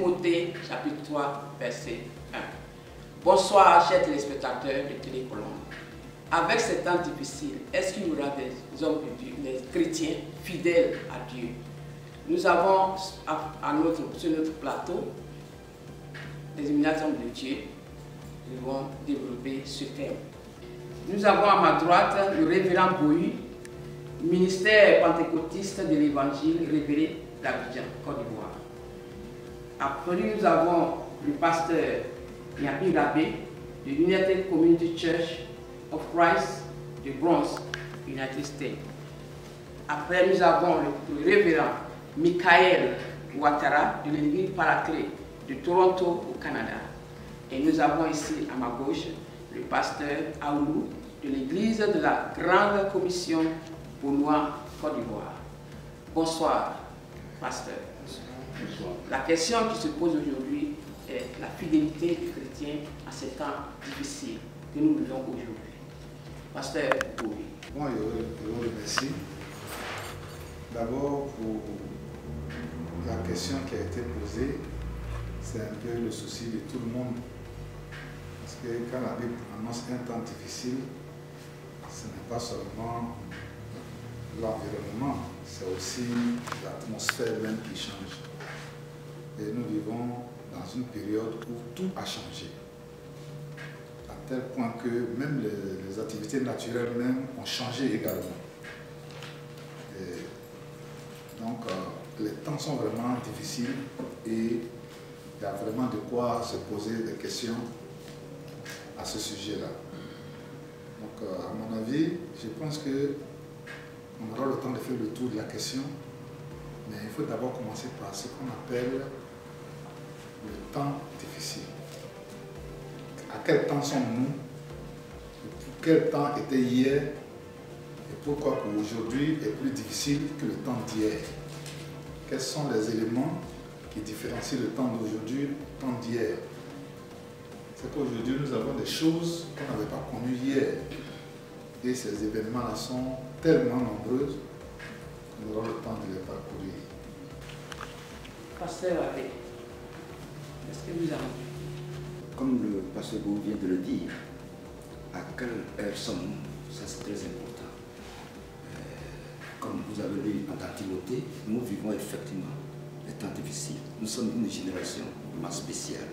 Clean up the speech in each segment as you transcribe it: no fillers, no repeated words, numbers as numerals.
Timothée chapitre 3 verset 1. Bonsoir chers téléspectateurs de Télé Colombe. Avec ces temps difficiles, est-ce qu'il y aura des hommes de Dieu, des chrétiens fidèles à Dieu? Nous avons sur notre plateau des éminents hommes de Dieu qui vont développer ce thème. Nous avons à ma droite le révérend Bohu, ministère pentecôtiste de l'évangile révélé d'Abidjan, Côte d'Ivoire. Après, nous avons le pasteur Yapi Rabé de United Community Church of Christ de Bronx, United States. Après, nous avons le révérend Michael Ouattara de l'église Paraclet de Toronto au Canada. Et nous avons ici à ma gauche le pasteur Aoulou de l'église de la Grande Commission Benoît, Côte d'Ivoire. Bonsoir, pasteur. Bonsoir. La question qui se pose aujourd'hui est la fidélité du chrétien à ces temps difficiles que nous vivons aujourd'hui. Pasteur Bohu. Bon, je vous remercie. D'abord, pour la question qui a été posée, c'est un peu le souci de tout le monde. Parce que quand la Bible annonce un temps difficile, ce n'est pas seulement l'environnement, c'est aussi l'atmosphère même qui change. Et nous vivons dans une période où tout a changé. À tel point que même les activités naturelles même ont changé également. Et donc, les temps sont vraiment difficiles et il y a vraiment de quoi se poser des questions à ce sujet-là. Donc, à mon avis, je pense qu'on aura le temps de faire le tour de la question, mais il faut d'abord commencer par ce qu'on appelle le temps difficile. À quel temps sommes-nous? Quel temps était hier? Et pourquoi pour aujourd'hui est plus difficile que le temps d'hier? Quels sont les éléments qui différencient le temps d'aujourd'hui du temps d'hier? C'est qu'aujourd'hui, nous avons des choses qu'on n'avait pas connues hier. Et ces événements-là sont tellement nombreux qu'on aura le temps de les parcourir. Pasteur Abbé, est-ce que vous avez... Comme le pasteur Bohu vient de le dire, à quelle heure sommes-nous? Ça, c'est très important. Comme vous avez lu dans Timothée, nous vivons effectivement des temps difficiles. Nous sommes une génération spéciale.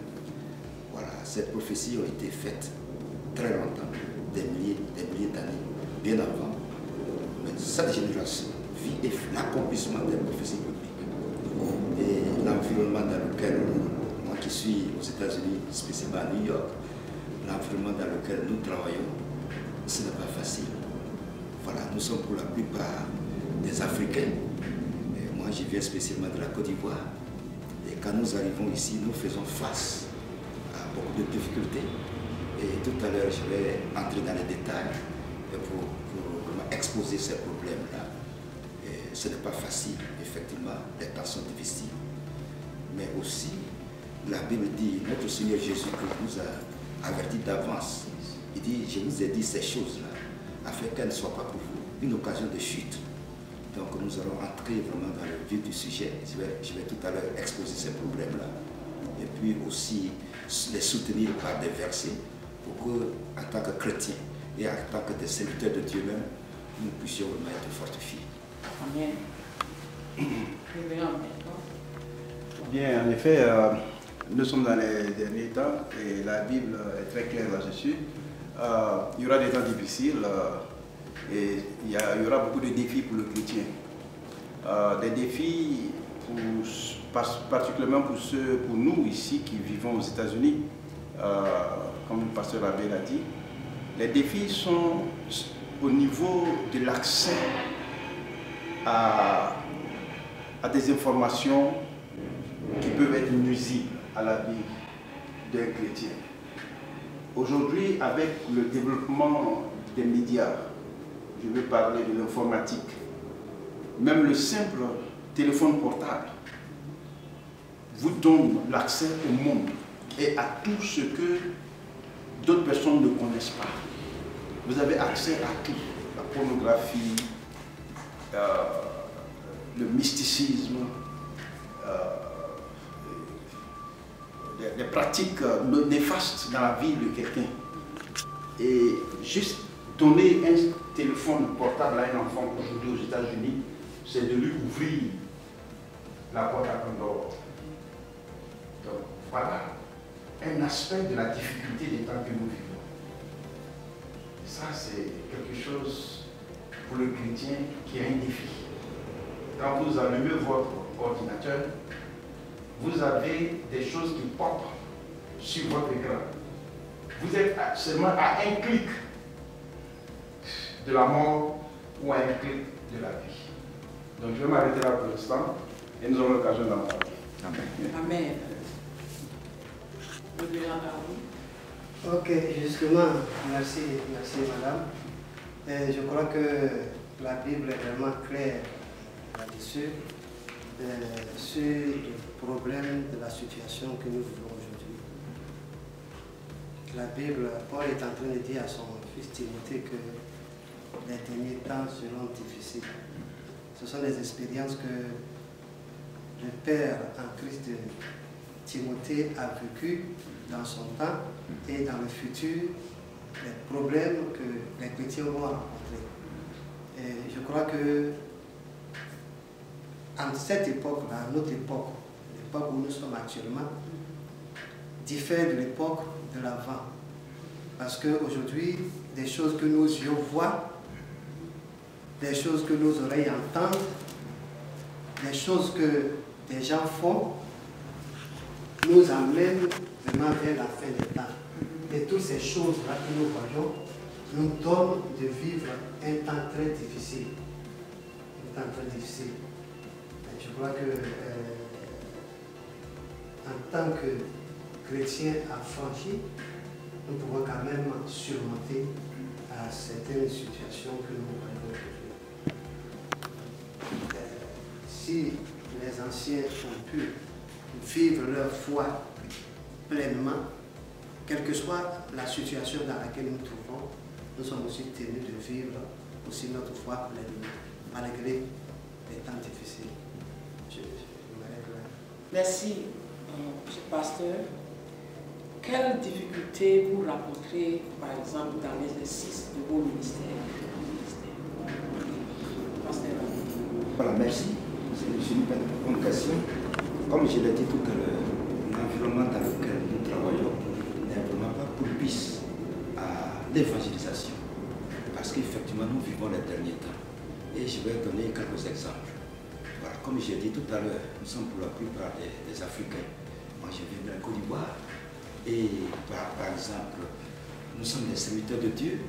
Voilà, ces prophéties ont été faites très longtemps, des milliers d'années, bien avant. Mais cette génération vit l'accomplissement des prophéties bibliques. Et l'environnement dans lequel, moi qui suis aux États-Unis, spécialement à New York, l'environnement dans lequel nous travaillons, ce n'est pas facile. Voilà, nous sommes pour la plupart des Africains. Et moi, je viens spécialement de la Côte d'Ivoire. Et quand nous arrivons ici, nous faisons face à beaucoup de difficultés. Et tout à l'heure, je vais entrer dans les détails pour exposer ces problèmes-là. Ce n'est pas facile, effectivement, les temps sont difficiles. Mais aussi, la Bible dit, notre Seigneur Jésus-Christ nous a avertis d'avance. Il dit, je vous ai dit ces choses-là, afin qu'elles ne soient pas pour vous une occasion de chute. Donc nous allons entrer vraiment dans le vif du sujet. Je vais tout à l'heure exposer ces problèmes-là. Et puis aussi les soutenir par des versets pour que, en tant que chrétiens et en tant que des serviteurs de Dieu même, nous puissions vraiment être fortifiés. Amen. Bien, en effet, nous sommes dans les derniers temps et la Bible est très claire là-dessus. Il y aura des temps difficiles et il y aura beaucoup de défis pour le chrétien. Des défis particulièrement pour nous ici qui vivons aux États-Unis, comme le pasteur Abbé l'a dit. Les défis sont au niveau de l'accès à des informations qui peuvent être nuisibles à la vie d'un chrétien. Aujourd'hui, avec le développement des médias, je veux parler de l'informatique, même le simple téléphone portable vous donne l'accès au monde et à tout ce que d'autres personnes ne connaissent pas. Vous avez accès à tout, la pornographie, le mysticisme, les pratiques néfastes dans la vie de quelqu'un. Et juste donner un téléphone portable à un enfant aujourd'hui aux États-Unis, c'est de lui ouvrir la porte à Pandore. Donc voilà un aspect de la difficulté des temps que nous vivons. Et ça, c'est quelque chose pour le chrétien qui est un défi. Quand vous allumez votre ordinateur, vous avez des choses qui pop sur votre écran. Vous êtes seulement à un clic de la mort ou à un clic de la vie. Donc je vais m'arrêter là pour l'instant et nous aurons l'occasion d'en parler. Amen. Amen. Ok, justement, merci madame. Et je crois que la Bible est vraiment claire là-dessus, sur le problème de la situation que nous vivons aujourd'hui. La Bible, Paul est en train de dire à son fils Timothée que les derniers temps seront difficiles. Ce sont des expériences que le père en Christ de Timothée a vécues dans son temps et dans le futur, les problèmes que les chrétiens vont rencontrer. Et je crois que en cette époque-là, notre époque, l'époque où nous sommes actuellement, diffère de l'époque de l'avant. Parce qu'aujourd'hui, des choses que nos yeux voient, des choses que nos oreilles entendent, des choses que des gens font, nous amènent vraiment vers la fin des temps. Et toutes ces choses-là que nous voyons nous donnent de vivre un temps très difficile. Un temps très difficile. Et je crois que en tant que chrétien affranchi, nous pouvons quand même surmonter à certaines situations que nous voyons aujourd'hui. Si les anciens ont pu vivre leur foi pleinement, quelle que soit la situation dans laquelle nous nous trouvons, nous sommes aussi tenus de vivre aussi notre foi pleinement, malgré les temps difficiles. Je m'arrête là. Merci, monsieur le pasteur. Quelles difficultés vous rencontrez, par exemple, dans l'exercice de vos ministères? Pasteur. Voilà, merci. C'est une bonne question. Comme je l'ai dit tout à l'heure, l'environnement dans lequel nous travaillons n'est vraiment pas propice à l'évangélisation. Parce qu'effectivement, nous vivons les derniers temps. Et je vais donner quelques exemples. Voilà, comme j'ai dit tout à l'heure, nous sommes pour la plupart des Africains. Moi, je viens de la Côte d'Ivoire. Et par exemple, nous sommes des serviteurs de Dieu.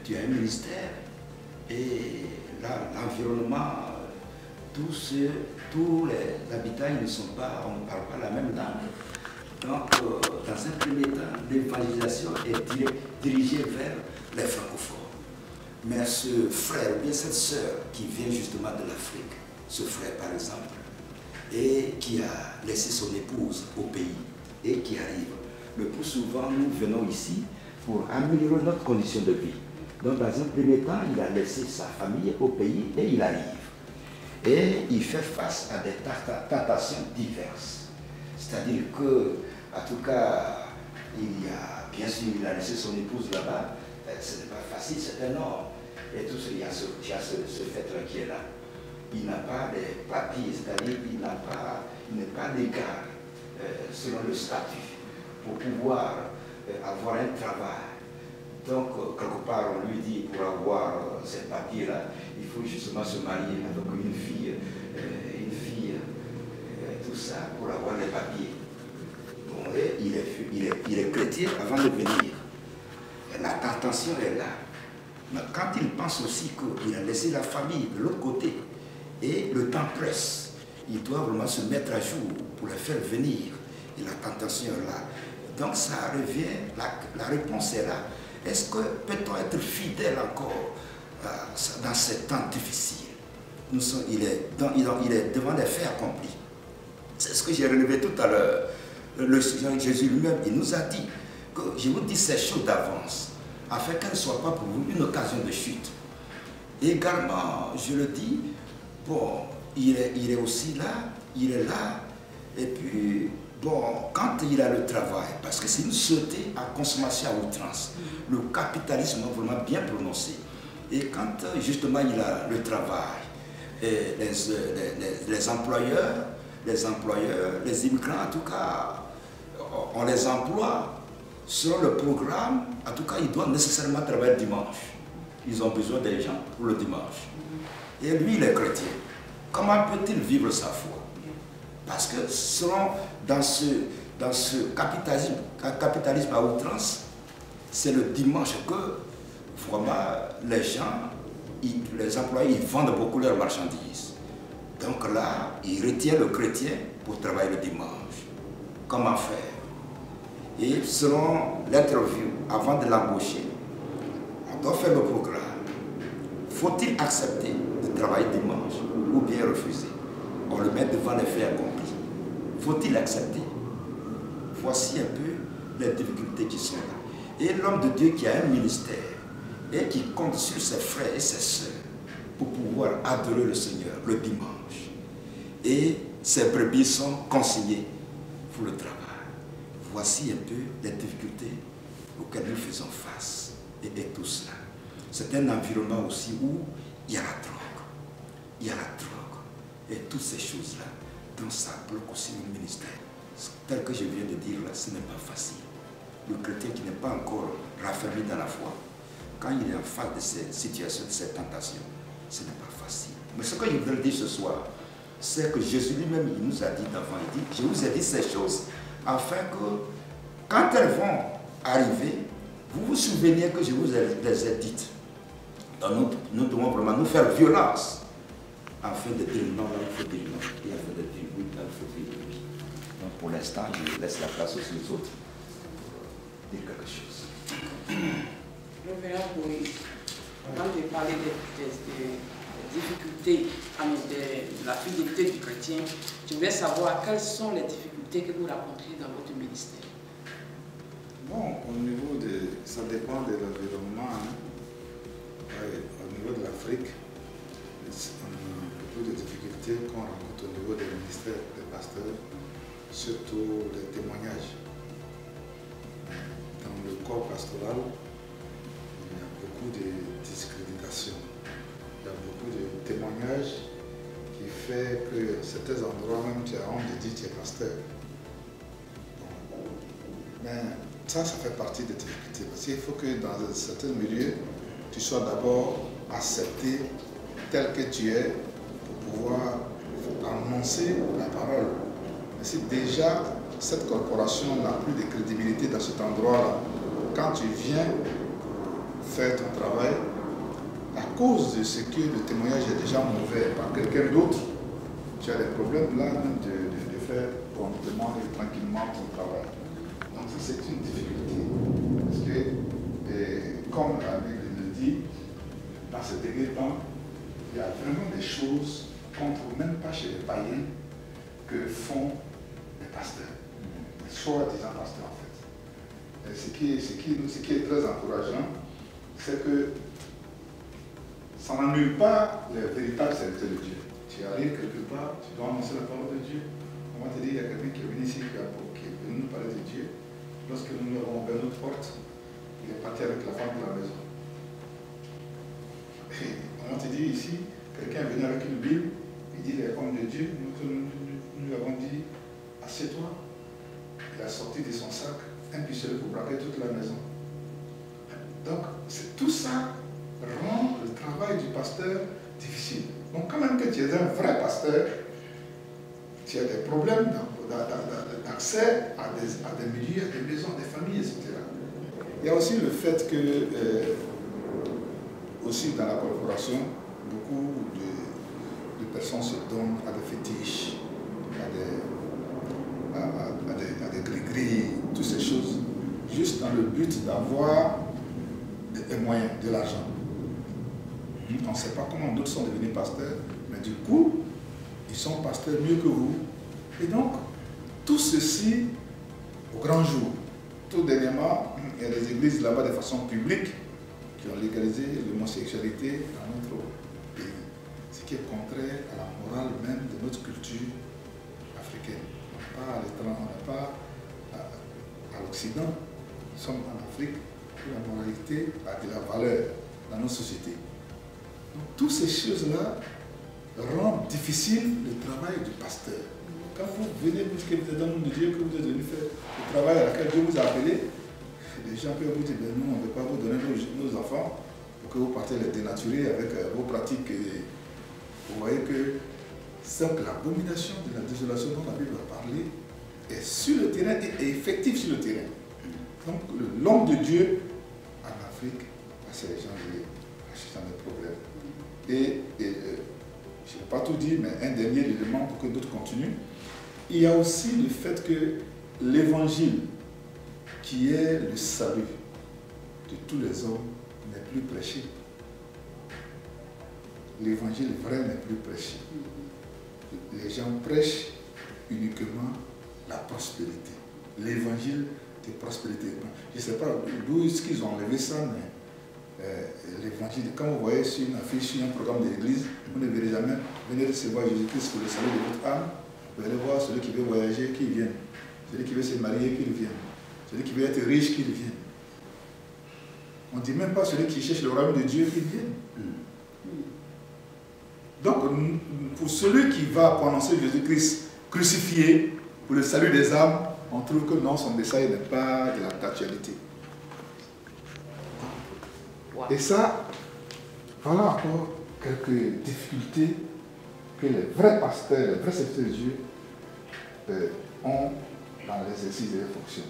Dieu a un ministère. Et là, l'environnement, tous les habitants ne sont pas, on ne parle pas la même langue. Donc, dans un premier temps, l'évangélisation est dirigée vers les francophones. Mais ce frère, ou bien cette sœur qui vient justement de l'Afrique, ce frère par exemple, et qui a laissé son épouse au pays et qui arrive, le plus souvent nous venons ici pour améliorer notre condition de vie. Donc dans un premier temps, il a laissé sa famille au pays et il arrive. Et il fait face à des tentations diverses. C'est-à-dire que, en tout cas, bien sûr, il a laissé son épouse là-bas. Ce n'est pas facile, c'est un homme. Et tout ça, il y a ce fait qui est là. Il n'a pas les papiers, c'est-à-dire qu'il n'est pas légal selon le statut pour pouvoir avoir un travail. Donc, quelque part, on lui dit, pour avoir ces papiers-là, il faut justement se marier avec une fille, tout ça, pour avoir les papiers. Bon, il est chrétien avant de venir. Et la tentation est là. Mais quand il pense aussi qu'il a laissé la famille de l'autre côté, et le temps presse, il doit vraiment se mettre à jour pour les faire venir. Et la tentation est là. Donc ça revient, la réponse est là. Est-ce que peut-on être fidèle encore dans ces temps difficiles? Il est devant les faits accomplis. C'est ce que j'ai relevé tout à l'heure. Le Seigneur Jésus lui-même, il nous a dit que je vous dis ces choses d'avance, afin qu'elles ne soient pas pour vous une occasion de chute. Et également, je le dis, bon, il est aussi là, il est là, et puis Bon, quand il a le travail, parce que c'est une société à consommation à outrance, le capitalisme est vraiment bien prononcé. Et quand justement il a le travail, et les employeurs, les immigrants en tout cas, on les emploie selon le programme, en tout cas ils doivent nécessairement travailler dimanche. Ils ont besoin des gens pour le dimanche. Et lui il est chrétien. Comment peut-il vivre sa foi? Parce que selon, dans ce capitalisme à outrance, c'est le dimanche que vraiment les gens, les employés, ils vendent beaucoup leurs marchandises. Donc là, ils retiennent le chrétien pour travailler le dimanche. Comment faire? Et selon l'interview, avant de l'embaucher, on doit faire le programme. Faut-il accepter de travailler dimanche ou bien refuser? On le met devant les faits accomplis. Faut-il accepter? Voici un peu les difficultés qui sont là. Et l'homme de Dieu qui a un ministère et qui compte sur ses frères et ses sœurs pour pouvoir adorer le Seigneur le dimanche. Et ses brebis sont conseillées pour le travail. Voici un peu les difficultés auxquelles nous faisons face. Et tout cela. C'est un environnement aussi où il y a la drogue. Il y a la drogue. Et toutes ces choses-là. Donc ça bloque aussi le ministère. Tel que je viens de dire là, ce n'est pas facile. Le chrétien qui n'est pas encore raffermi dans la foi, quand il est en face de ces situations, de ces tentations, ce n'est pas facile. Mais ce que je voudrais dire ce soir, c'est que Jésus lui-même, il nous a dit d'avant, il dit, je vous ai dit ces choses, afin que, quand elles vont arriver, vous vous souveniez que je vous les ai dites. Donc nous devons vraiment nous faire violence, afin de dire non, là il faut dire non, et afin de dire oui, là il faut dire oui. Donc pour l'instant, je laisse la place aux autres pour dire quelque chose. Révérend Moïse, avant de parler des difficultés, de la fidélité du chrétien, je voulais savoir quelles sont les difficultés que vous rencontrez dans votre ministère. Bon, au niveau de... ça dépend de l'environnement. Hein. Ouais, au niveau de l'Afrique, on a beaucoup de difficultés qu'on rencontre au niveau des ministères des pasteurs, surtout les témoignages. Dans le corps pastoral, il y a beaucoup de discréditation. Il y a beaucoup de témoignages qui fait que à certains endroits même tu as honte de dire que tu es pasteur. Bon. Mais ça fait partie des difficultés. Parce qu'il faut que dans un certain milieu, tu sois d'abord accepté tel que tu es pour pouvoir annoncer la parole. Mais si déjà cette corporation n'a plus de crédibilité dans cet endroit-là, quand tu viens faire ton travail, à cause de ce que le témoignage est déjà mauvais par quelqu'un d'autre, tu as des problèmes là même de faire promptement et tranquillement ton travail. Donc c'est une difficulté. Parce que, comme l'ami le dit, dans ce dernier temps, il y a vraiment des choses qu'on ne trouve même pas chez les païens que font les pasteurs. Soi-disant pasteurs en fait. Et ce qui est très encourageant, c'est que ça n'annule pas les véritables serviteurs de Dieu. Tu arrives quelque part, tu dois annoncer la parole de Dieu. On va te dire, il y a quelqu'un qui est venu ici, qui est venu nous parler de Dieu. Lorsque nous avons ouvert notre porte, il est parti avec la femme de la maison. Et on va te dire ici, quelqu'un est venu avec une Bible, il dit, les hommes de Dieu, nous lui avons dit, assieds-toi. Il a sorti de son sac un pistolet pour braquer toute la maison. Donc, tout ça rend le travail du pasteur difficile. Donc, quand même que tu es un vrai pasteur, tu as des problèmes d'accès à des milieux, à des maisons, à des familles, etc. Il y a aussi le fait que, aussi dans la corporation, beaucoup de personnes se donnent à des fétiches, à des gris-gris, toutes ces choses, juste dans le but d'avoir des moyens, de l'argent. On ne sait pas comment d'autres sont devenus pasteurs, mais du coup, ils sont pasteurs mieux que vous. Et donc, tout ceci au grand jour. Tout dernièrement, il y a des églises là-bas de façon publique qui ont légalisé l'homosexualité dans notre pays. Ce qui est contraire à la morale même de notre culture africaine. n'est pas à l'Occident, nous sommes en Afrique, où la moralité a de la valeur dans nos sociétés. Donc, toutes ces choses-là rendent difficile le travail du pasteur. Quand vous venez vous dire que vous êtes dans le monde de Dieu, que vous êtes venu faire le travail à laquelle Dieu vous a appelé, les gens peuvent vous dire, ben nous, on ne veut pas vous donner nos enfants pour que vous partez les dénaturer avec vos pratiques. Et vous voyez que c'est l'abomination de la désolation dont la Bible a parlé est sur le terrain et effective sur le terrain. Donc l'homme de Dieu en Afrique, c'est les gens qui ont des problèmes. Et je n'ai pas tout dit, mais un dernier élément pour que d'autres continuent. Il y a aussi le fait que l'évangile, qui est le salut de tous les hommes, n'est plus prêché. L'évangile vrai n'est plus prêché. Les gens prêchent uniquement la prospérité. L'évangile de prospérité. Je ne sais pas d'où est-ce qu'ils ont enlevé ça, mais l'évangile, quand vous voyez sur une affiche, sur un programme de l'église, vous ne verrez jamais venir recevoir Jésus-Christ pour le salut de votre âme. Vous allez voir celui qui veut voyager, qu'il vienne. Celui qui veut se marier, qu'il vienne. Celui qui veut être riche, qu'il vienne. On ne dit même pas celui qui cherche le royaume de Dieu, qu'il vienne. Donc, pour celui qui va prononcer Jésus-Christ crucifié pour le salut des âmes, on trouve que non, son message n'est pas de l'actualité. Et ça, voilà encore quelques difficultés que les vrais pasteurs, les vrais serviteurs de Dieu ont dans l'exercice de leurs fonctions.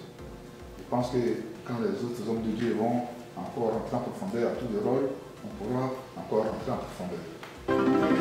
Je pense que quand les autres hommes de Dieu vont encore rentrer en profondeur à tout le rôle, on pourra encore rentrer en profondeur.